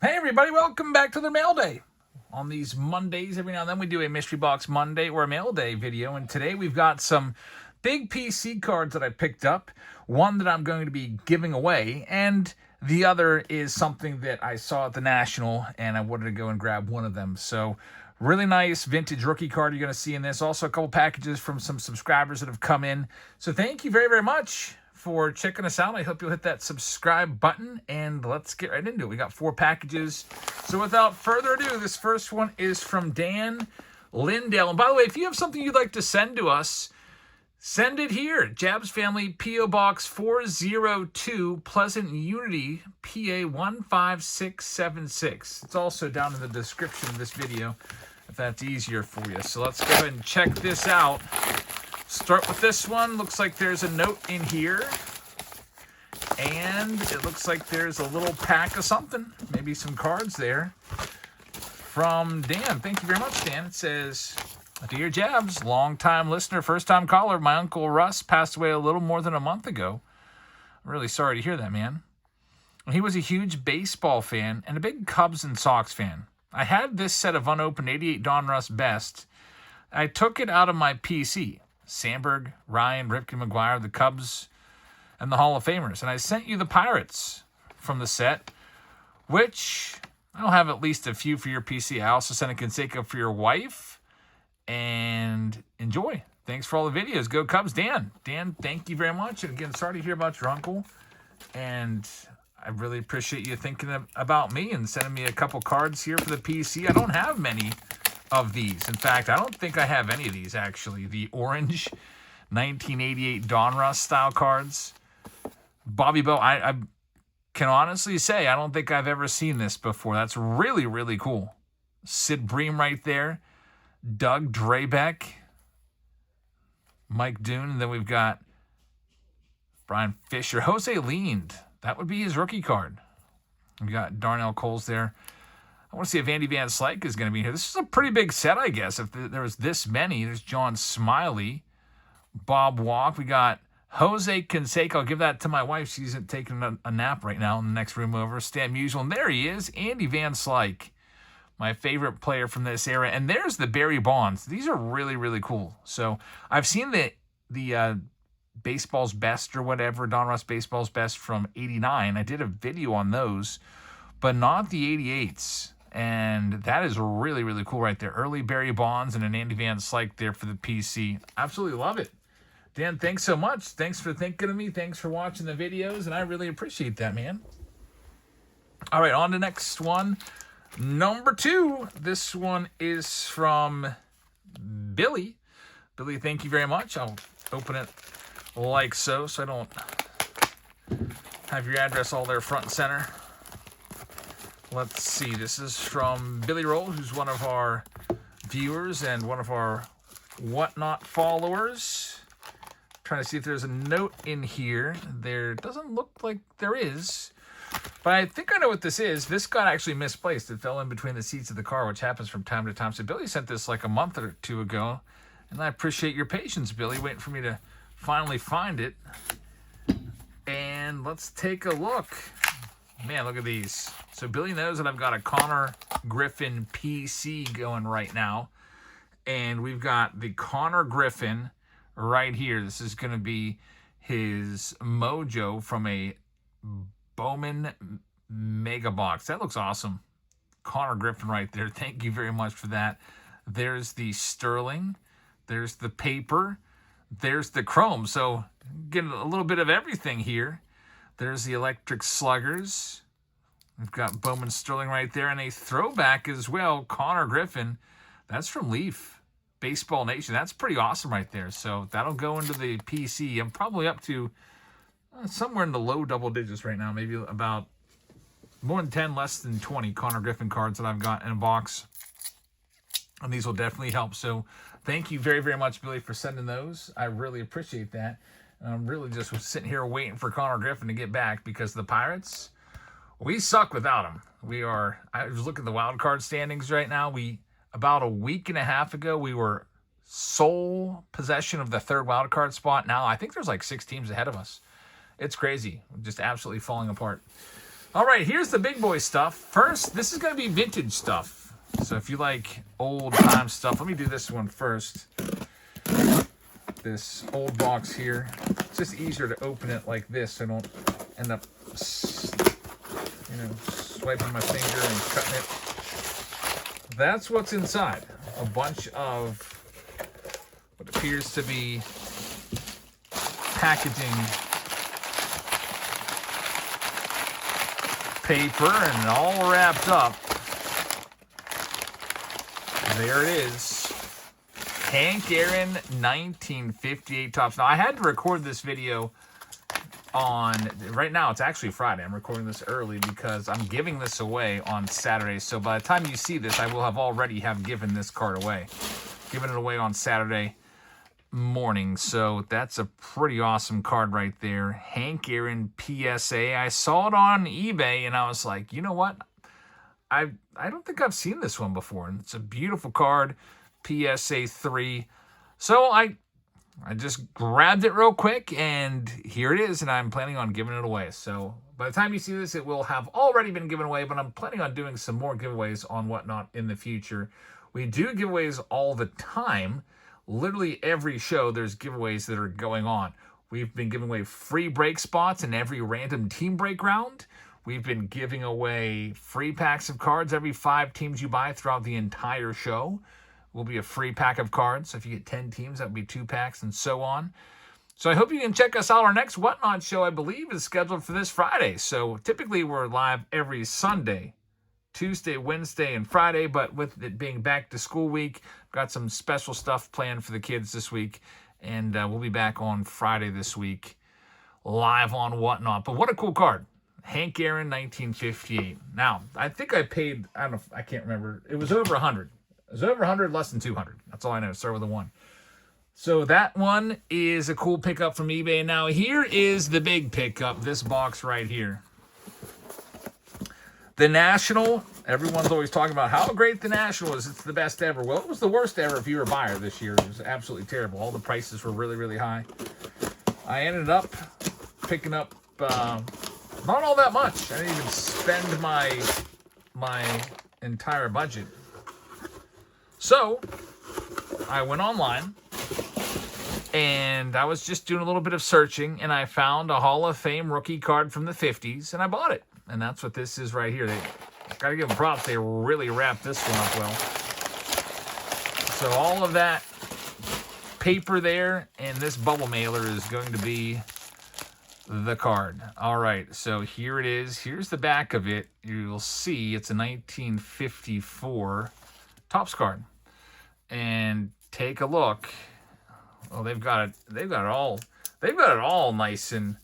Hey everybody, welcome back to the Mail Day. On these Mondays, every now and then we do a Mystery Box Monday or a Mail Day video, and today we've got some big PC cards that I picked up, one that I'm going to be giving away, and the other is something that I saw at the National, and I wanted to go and grab one of them. So, really nice vintage rookie card you're going to see in this. Also, a couple packages from some subscribers that have come in. So, thank you very, very much for checking us out. I hope you'll hit that subscribe button, and let's get right into it. We got 4 packages. So without further ado, this first one is from Dan Lindell. And by the way, if you have something you'd like to send to us, send it here. Jabs Family, P.O. Box 402, Pleasant Unity, PA 15676. It's also down in the description of this video if that's easier for you. So let's go ahead and check this out. Start with this one. Looks like there's a note in here. And it looks like there's a little pack of something. Maybe some cards there. From Dan. Thank you very much, Dan. It says, Dear Jabs, long-time listener, first-time caller. My Uncle Russ passed away a little more than a month ago. I'm really sorry to hear that, man. He was a huge baseball fan and a big Cubs and Sox fan. I had this set of unopened 88 Donruss Best. I took it out of my PC. Sandberg, Ryan, Ripken, McGuire, the Cubs, and the Hall of Famers. And I sent you the Pirates from the set, which I'll have at least a few for your PC. I also sent a Canseco for your wife. And enjoy. Thanks for all the videos. Go Cubs, Dan. Dan, thank you very much. And again, sorry to hear about your uncle. And I really appreciate you thinking about me and sending me a couple cards here for the PC. I don't have many of these. In fact, I don't think I have any of these, actually. The orange 1988 Donruss style cards. Bobby Bo, I can honestly say I don't think I've ever seen this before. That's really, really cool. Sid Bream right there. Doug Drabeck. Mike Doon. And then we've got Brian Fisher. Jose Leaned. That would be his rookie card. We got Darnell Coles there. I want to see if Andy Van Slyke is going to be here. This is a pretty big set, I guess, if there was this many. There's John Smiley, Bob Walk. We got Jose Canseco. I'll give that to my wife. She's taking a nap right now in the next room over. Stan Musial. And there he is, Andy Van Slyke, my favorite player from this era. And there's the Barry Bonds. These are really, really cool. So I've seen the Baseball's Best or whatever, Donruss Baseball's Best from 89. I did a video on those, but not the 88s. And that is really, really cool right there. Early Barry Bonds and an Andy Van Slyke there for the PC. Absolutely love it. Dan, thanks so much. Thanks for thinking of me. Thanks for watching the videos, and I really appreciate that, man. All right, on to the next one. Number 2. This one is from Billy. Billy, thank you very much. I'll open it like so I don't have your address all there front and center. Let's see. This is from Billy Roll, who's one of our viewers and one of our Whatnot followers. Trying to see if there's a note in here. There doesn't look like there is, but I think I know what this is. This got actually misplaced. It fell in between the seats of the car, which happens from time to time. So Billy sent this like a month or 2 ago, and I appreciate your patience, Billy, waiting for me to finally find it. And let's take a look. Man, look at these. So Billy knows that I've got a Connor Griffin PC going right now. And we've got the Connor Griffin right here. This is going to be his mojo from a Bowman Mega Box. That looks awesome. Connor Griffin right there. Thank you very much for that. There's the Sterling. There's the paper. There's the chrome. So getting a little bit of everything here. There's the Electric Sluggers. We've got Bowman Sterling right there. And a throwback as well, Connor Griffin. That's from Leaf. Baseball Nation. That's pretty awesome right there. So that'll go into the PC. I'm probably up to somewhere in the low double digits right now. Maybe about more than 10, less than 20 Connor Griffin cards that I've got in a box. And these will definitely help. So thank you very, very much, Billy, for sending those. I really appreciate that. I'm really just sitting here waiting for Connor Griffin to get back because the Pirates, we suck without him. I was looking at the wild card standings right now. About a week and a half ago, we were sole possession of the 3rd wild card spot. Now I think there's like 6 teams ahead of us. It's crazy. Just absolutely falling apart. All right, here's the big boy stuff. First, this is going to be vintage stuff. So if you like old time stuff, let me do this one first. This old box here. It's just easier to open it like this so I don't end up, swiping my finger and cutting it. That's what's inside. A bunch of what appears to be packaging paper and all wrapped up. There it is. Hank Aaron 1958 Topps. Now, I had to record this video right now, it's actually Friday. I'm recording this early because I'm giving this away on Saturday. So by the time you see this, I will have already given this card away. Given it away on Saturday morning. So that's a pretty awesome card right there. Hank Aaron PSA. I saw it on eBay and I was like, you know what? I don't think I've seen this one before. And it's a beautiful card. PSA 3. So I just grabbed it real quick, and here it is, and I'm planning on giving it away. So by the time you see this, it will have already been given away, but I'm planning on doing some more giveaways on Whatnot in the future. We do giveaways all the time. Literally every show, there's giveaways that are going on. We've been giving away free break spots in every random team break round. We've been giving away free packs of cards every 5 teams you buy throughout the entire show. Will be a free pack of cards. So if you get 10 teams, that would be 2 packs and so on. So I hope you can check us out. Our next Whatnot show, I believe, is scheduled for this Friday. So typically we're live every Sunday, Tuesday, Wednesday, and Friday. But with it being back to school week, I've got some special stuff planned for the kids this week. And we'll be back on Friday this week, live on Whatnot. But what a cool card. Hank Aaron, 1958. Now, I think I paid, I can't remember. It was over 100. It was over 100, less than 200. That's all I know. Start with a 1. So that one is a cool pickup from eBay. Now here is the big pickup, this box right here. The National. Everyone's always talking about how great the National is. It's the best ever. Well, it was the worst ever if you were a buyer this year. It was absolutely terrible. All the prices were really, really high. I ended up picking up not all that much. I didn't even spend my entire budget. So, I went online, and I was just doing a little bit of searching, and I found a Hall of Fame rookie card from the 50s, and I bought it. And that's what this is right here. They gotta give them props. They really wrapped this one up well. So all of that paper there and this bubble mailer is going to be the card. All right, so here it is. Here's the back of it. You'll see it's a 1954 Topps card. And take a look. Well, they've got it all nice and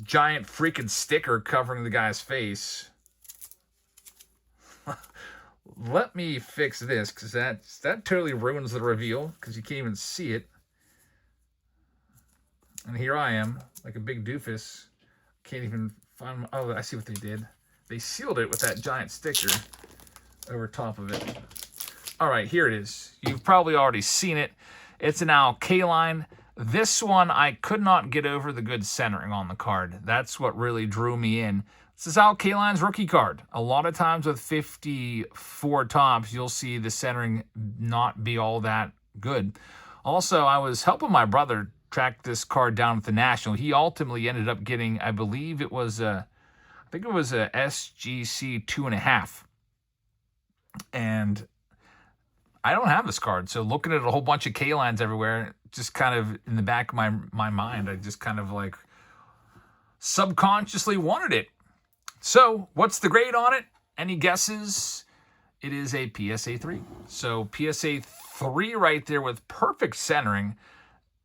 giant freaking sticker covering the guy's face. Let me fix this, because that totally ruins the reveal, because you can't even see it. And here I am, like a big doofus. Can't even find oh, I see what they did. They sealed it with that giant sticker over top of it. All right, here it is. You've probably already seen it. It's now Kaline. This one, I could not get over the good centering on the card. That's what really drew me in. This is Al Kaline's rookie card. A lot of times with 54 Topps, you'll see the centering not be all that good. Also, I was helping my brother track this card down at the National. He ultimately ended up getting, I believe it was a SGC 2.5. And I don't have this card, so looking at a whole bunch of Kalines everywhere, just kind of in the back of my mind, I just kind of like subconsciously wanted it. So what's the grade on it? Any guesses? It is a PSA 3. So PSA 3 right there with perfect centering.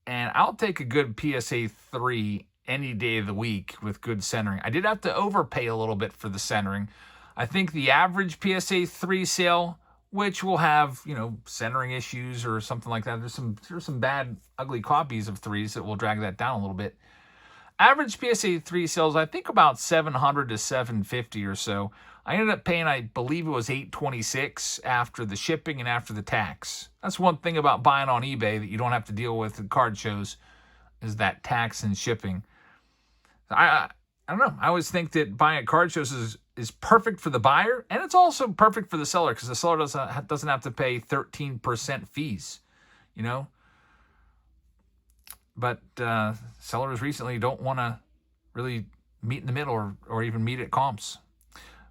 And I'll take a good PSA 3 any day of the week with good centering. I did have to overpay a little bit for the centering. I think the average PSA 3 sale, which will have, centering issues or something like that. There's some bad, ugly copies of 3s that will drag that down a little bit. Average PSA 3 sales, I think about $700 to $750 or so. I ended up paying, I believe it was $826 after the shipping and after the tax. That's one thing about buying on eBay that you don't have to deal with at card shows, is that tax and shipping. I don't know. I always think that buying at card shows is perfect for the buyer, and it's also perfect for the seller because the seller doesn't have to pay 13% fees, you know. But sellers recently don't want to really meet in the middle or even meet at comps.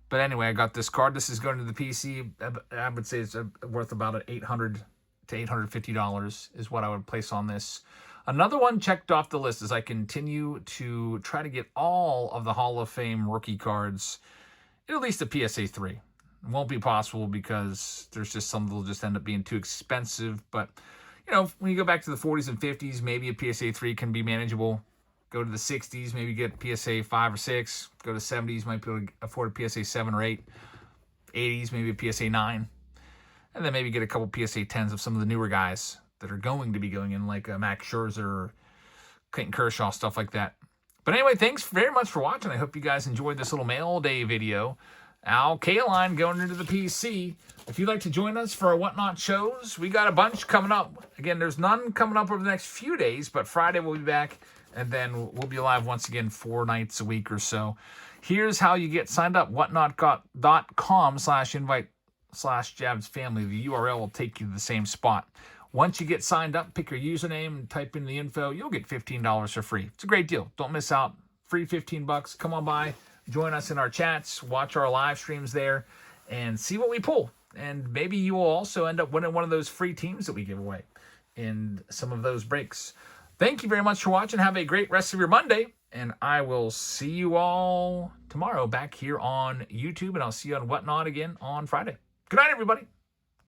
But anyway, I got this card. This is going to the PC. I would say it's worth about $800 to $850 is what I would place on this. Another one checked off the list as I continue to try to get all of the Hall of Fame rookie cards, at least a PSA 3. It won't be possible because there's just some that will just end up being too expensive. But, you know, when you go back to the 40s and 50s, maybe a PSA 3 can be manageable. Go to the 60s, maybe get PSA 5 or 6. Go to 70s, might be able to afford a PSA 7 or 8. 80s, maybe a PSA 9. And then maybe get a couple PSA 10s of some of the newer guys that are going to be going in, like Max Scherzer or Clayton Kershaw, stuff like that. But anyway, thanks very much for watching. I hope you guys enjoyed this little mail day video. Al Kaline going into the PC. If you'd like to join us for our Whatnot shows, we got a bunch coming up. Again, there's none coming up over the next few days, but Friday we'll be back, and then we'll be live once again 4 nights a week or so. Here's how you get signed up. whatnot.com/invite/Jabs Family. The URL will take you to the same spot. Once you get signed up, pick your username and type in the info. You'll get $15 for free. It's a great deal. Don't miss out. Free $15. Come on by. Join us in our chats. Watch our live streams there and see what we pull. And maybe you will also end up winning one of those free teams that we give away in some of those breaks. Thank you very much for watching. Have a great rest of your Monday. And I will see you all tomorrow back here on YouTube. And I'll see you on Whatnot again on Friday. Good night, everybody.